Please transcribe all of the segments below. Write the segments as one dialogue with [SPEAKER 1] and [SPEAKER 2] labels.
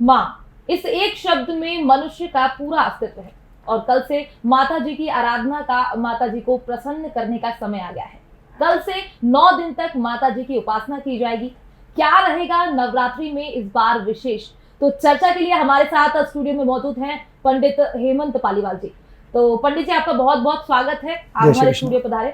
[SPEAKER 1] माँ, इस एक शब्द में मनुष्य का पूरा अस्तित्व है और कल से माता जी की आराधना का, माता जी को प्रसन्न करने का समय आ गया है। कल से 9 दिन तक माता जी की उपासना की जाएगी। क्या रहेगा नवरात्रि में इस बार विशेष, तो चर्चा के लिए हमारे साथ स्टूडियो में मौजूद हैं पंडित हेमंत पालीवाल जी। तो पंडित जी, आपका बहुत बहुत स्वागत है, आप हमारे स्टूडियो पधारे।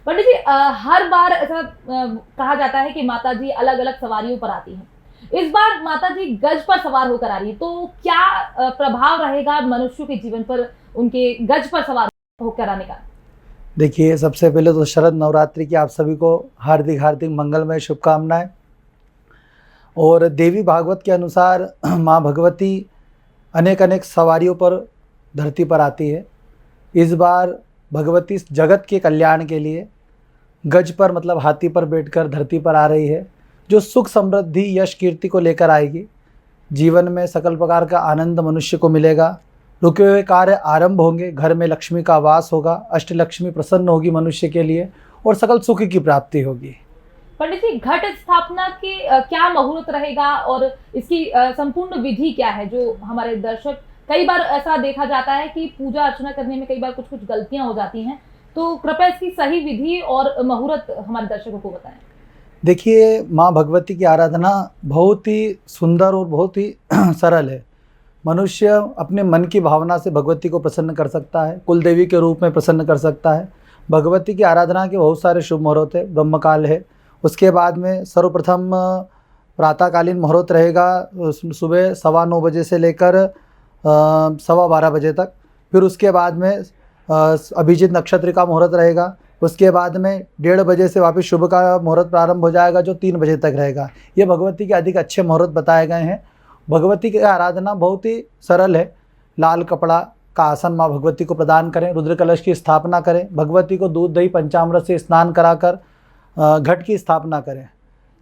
[SPEAKER 1] पंडित जी, हर बार ऐसा कहा जाता है कि माता जी अलग अलग सवारियों पर आती हैं। इस बार माता जी गज पर सवार होकर आ रही है, तो क्या प्रभाव रहेगा मनुष्य के जीवन पर उनके गज पर सवार होकर आने का?
[SPEAKER 2] देखिए, सबसे पहले तो शरद नवरात्रि की आप सभी को हार्दिक हार्दिक मंगलमय शुभकामनाएं। और देवी भागवत के अनुसार माँ भगवती अनेक अनेक सवारियों पर धरती पर आती है। इस बार भगवती जगत के कल्याण के लिए गज पर मतलब हाथी पर बैठकर धरती पर आ रही है, जो सुख समृद्धि यश कीर्ति को लेकर आएगी। जीवन में सकल प्रकार का आनंद मनुष्य को मिलेगा, रुके हुए कार्य आरंभ होंगे, घर में लक्ष्मी का वास होगा, अष्ट लक्ष्मी प्रसन्न होगी मनुष्य के लिए और सकल सुख की प्राप्ति होगी।
[SPEAKER 1] पंडित जी, घट स्थापना के क्या मुहूर्त रहेगा और इसकी संपूर्ण विधि क्या है? जो हमारे दर्शक, कई बार ऐसा देखा जाता है कि पूजा अर्चना करने में कई बार कुछ कुछ गलतियां हो जाती हैं, तो कृपया इसकी सही विधि और मुहूर्त हमारे दर्शकों को बताएं।
[SPEAKER 2] देखिए, माँ भगवती की आराधना बहुत ही सुंदर और बहुत ही सरल है। मनुष्य अपने मन की भावना से भगवती को प्रसन्न कर सकता है, कुल देवी के रूप में प्रसन्न कर सकता है। भगवती की आराधना के बहुत सारे शुभ मुहूर्त है। ब्रह्मकाल है, उसके बाद में सर्वप्रथम प्रातःकालीन मुहूर्त रहेगा, सुबह 9:15 बजे से लेकर 12:15 बजे तक। फिर उसके बाद में अभिजीत नक्षत्र का मुहूर्त रहेगा। उसके बाद में 1:30 बजे से वापस शुभ का मुहूर्त प्रारंभ हो जाएगा, जो 3 बजे तक रहेगा। ये भगवती के अधिक अच्छे मुहूर्त बताए गए हैं। भगवती की आराधना बहुत ही सरल है। लाल कपड़ा का आसन माँ भगवती को प्रदान करें, रुद्र कलश की स्थापना करें, भगवती को दूध दही पंचामृत से स्नान कराकर घट की स्थापना करें।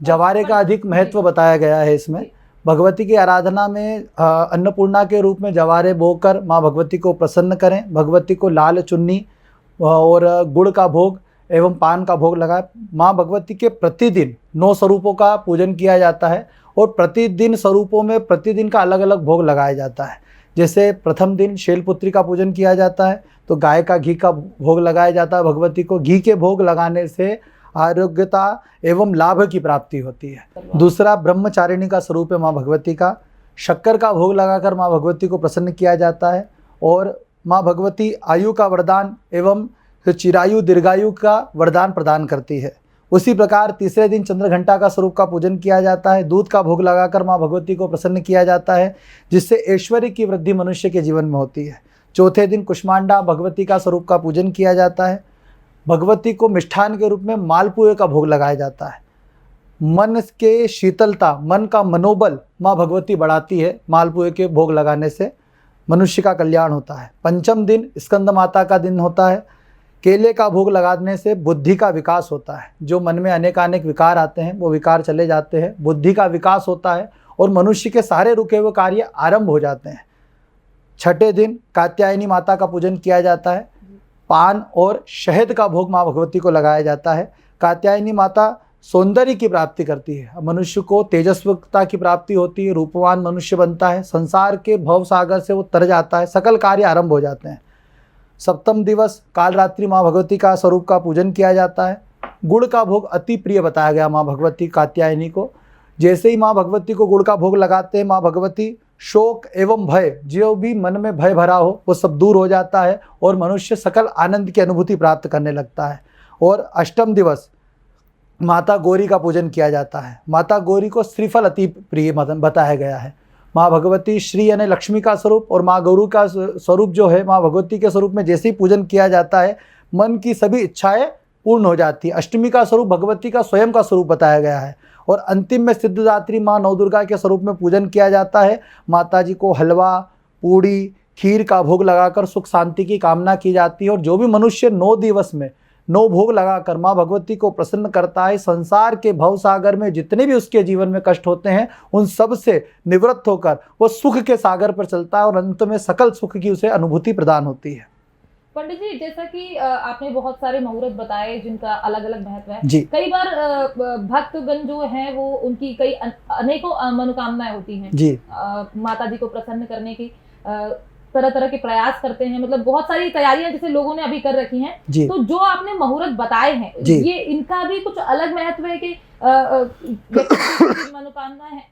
[SPEAKER 2] जवारे का अधिक महत्व बताया गया है इसमें। भगवती की आराधना में अन्नपूर्णा के रूप में जवारे बोकर माँ भगवती को प्रसन्न करें। भगवती को लाल चुन्नी और गुड़ का भोग एवं पान का भोग लगाए। माँ भगवती के प्रतिदिन 9 स्वरूपों का पूजन किया जाता है और प्रतिदिन स्वरूपों में प्रतिदिन का अलग अलग भोग लगाया जाता है। जैसे प्रथम दिन शैलपुत्री का पूजन किया जाता है, तो गाय का घी का भोग लगाया जाता है। भगवती को घी के भोग लगाने से आरोग्यता एवं लाभ की प्राप्ति होती है। दूसरा, ब्रह्मचारिणी का स्वरूप है माँ भगवती का। शक्कर का भोग लगाकर माँ भगवती को प्रसन्न किया जाता है और माँ भगवती आयु का वरदान एवं चिरायु दीर्घायु का वरदान प्रदान करती है। उसी प्रकार तीसरे दिन चंद्रघंटा का स्वरूप का पूजन किया जाता है। दूध का भोग लगाकर माँ भगवती को प्रसन्न किया जाता है, जिससे ऐश्वर्य की वृद्धि मनुष्य के जीवन में होती है। चौथे दिन कुष्मांडा भगवती का स्वरूप का पूजन किया जाता है। भगवती को मिष्ठान के रूप में मालपुए का भोग लगाया जाता है। मन के शीतलता, मन का मनोबल माँ भगवती बढ़ाती है। मालपुए के भोग लगाने से मनुष्य का कल्याण होता है। पंचम दिन स्कंद माता का दिन होता है। केले का भोग लगाने से बुद्धि का विकास होता है। जो मन में अनेकानेक विकार आते हैं, वो विकार चले जाते हैं, बुद्धि का विकास होता है और मनुष्य के सारे रुके हुए कार्य आरंभ हो जाते हैं। छठे दिन कात्यायनी माता का पूजन किया जाता है। पान और शहद का भोग माँ भगवती को लगाया जाता है। कात्यायनी माता सौंदर्य की प्राप्ति करती है, मनुष्य को तेजस्विता की प्राप्ति होती है, रूपवान मनुष्य बनता है, संसार के भव सागर से वो तर जाता है, सकल कार्य आरंभ हो जाते हैं। सप्तम दिवस काल रात्रि माँ भगवती का स्वरूप का पूजन किया जाता है। गुड़ का भोग अति प्रिय बताया गया माँ भगवती कात्यायनी को। जैसे ही माँ भगवती को गुड़ का भोग लगाते हैं, माँ भगवती शोक एवं भय, जो भी मन में भय भरा हो वो सब दूर हो जाता है और मनुष्य सकल आनंद की अनुभूति प्राप्त करने लगता है। और अष्टम दिवस माता गौरी का पूजन किया जाता है। माता गौरी को श्रीफल अति प्रिय बताया गया है। माँ भगवती श्री यानी लक्ष्मी का स्वरूप और माँ गौरी का स्वरूप जो है, माँ भगवती के स्वरूप में जैसे ही पूजन किया जाता है, मन की सभी इच्छाएं पूर्ण हो जाती है। अष्टमी का स्वरूप भगवती का स्वयं का स्वरूप बताया गया है। और अंतिम में सिद्धदात्री माँ नवदुर्गा के स्वरूप में पूजन किया जाता है। माता जी को हलवा, पूड़ी, खीर का भोग लगाकर सुख शांति की कामना की जाती है। और जो भी मनुष्य 9 दिवस में 9 भोग लगाकर माँ भगवती को प्रसन्न करता है, संसार के भव सागर में जितने भी उसके जीवन में कष्ट होते हैं, उन सब से निवृत्त होकर वो सुख के सागर पर चलता है और अंत में सकल सुख की उसे अनुभूति प्रदान होती है।
[SPEAKER 1] पंडित जी, जैसा कि आपने बहुत सारे मुहूर्त बताए जिनका अलग अलग महत्व है।
[SPEAKER 2] जी
[SPEAKER 1] कई बार भक्तगण जो हैं वो उनकी कई अनेकों मनोकामनाएं होती हैं।
[SPEAKER 2] जी
[SPEAKER 1] माता जी को प्रसन्न करने की तरह तरह के प्रयास करते हैं, मतलब बहुत सारी तैयारियां जैसे लोगों ने अभी कर रखी हैं।
[SPEAKER 2] जी
[SPEAKER 1] तो जो आपने मुहूर्त बताए हैं,
[SPEAKER 2] जी।
[SPEAKER 1] ये इनका भी कुछ अलग महत्व है कि व्यक्ति की कोई मनोकामना है,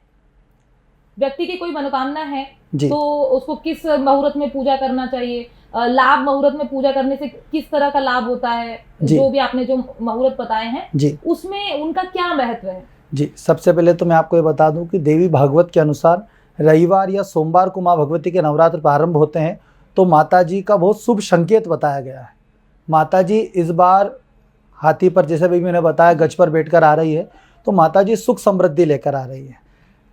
[SPEAKER 1] व्यक्ति की कोई मनोकामना है
[SPEAKER 2] जी
[SPEAKER 1] तो उसको किस मुहूर्त में पूजा करना चाहिए, लाभ मुहूर्त में पूजा करने से किस तरह का लाभ होता है,
[SPEAKER 2] जी।
[SPEAKER 1] जो भी आपने जो मुहूर्त बताए हैं
[SPEAKER 2] जी
[SPEAKER 1] उसमें उनका क्या महत्व है?
[SPEAKER 2] जी। सबसे पहले तो मैं आपको ये बता दूं कि देवी भागवत के अनुसार रविवार या सोमवार को माँ भगवती के नवरात्र प्रारंभ होते हैं, तो माता जी का बहुत शुभ संकेत बताया गया है। माता जी इस बार हाथी पर, जैसे भी मैंने बताया, गज पर बैठकर आ रही है, तो माता जी सुख समृद्धि लेकर आ रही है।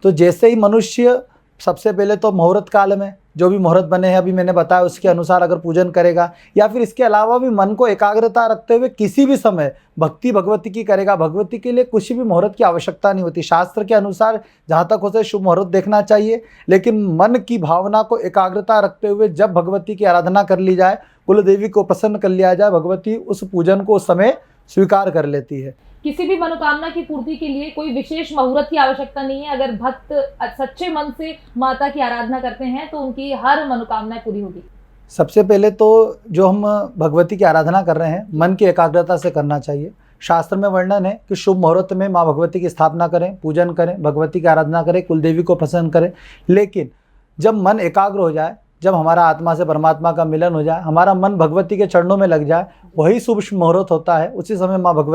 [SPEAKER 2] तो जैसे ही मनुष्य सबसे पहले तो मुहूर्त काल में जो भी मुहूर्त बने हैं अभी मैंने बताया उसके अनुसार अगर पूजन करेगा, या फिर इसके अलावा भी मन को एकाग्रता रखते हुए किसी भी समय भक्ति भगवती की करेगा, भगवती के लिए कुछ भी मुहूर्त की आवश्यकता नहीं होती। शास्त्र के अनुसार जहाँ तक हो सके शुभ मुहूर्त देखना चाहिए, लेकिन मन की भावना को एकाग्रता रखते हुए जब भगवती की आराधना कर ली जाए, कुल देवी को प्रसन्न कर लिया जाए, भगवती उस पूजन को उस समय स्वीकार कर लेती है।
[SPEAKER 1] किसी भी मनोकामना की पूर्ति के लिए कोई विशेष मुहूर्त की आवश्यकता नहीं है। अगर भक्त सच्चे मन से माता की आराधना करते हैं तो उनकी हर मनोकामना पूरी होगी।
[SPEAKER 2] सबसे पहले तो जो हम भगवती की आराधना कर रहे हैं मन की एकाग्रता से करना चाहिए। शास्त्र में वर्णन है कि शुभ मुहूर्त में माँ भगवती की स्थापना करें, पूजन करें, भगवती की आराधना करें, कुलदेवी को प्रसन्न करें। लेकिन जब मन एकाग्र हो जाए, जब हमारा आत्मा से परमात्मा का मिलन हो जाए, हमारा मन भगवती के चरणों में लग जाए, वही शुभ मुहूर्त होता है। उसी समय माँ भगवती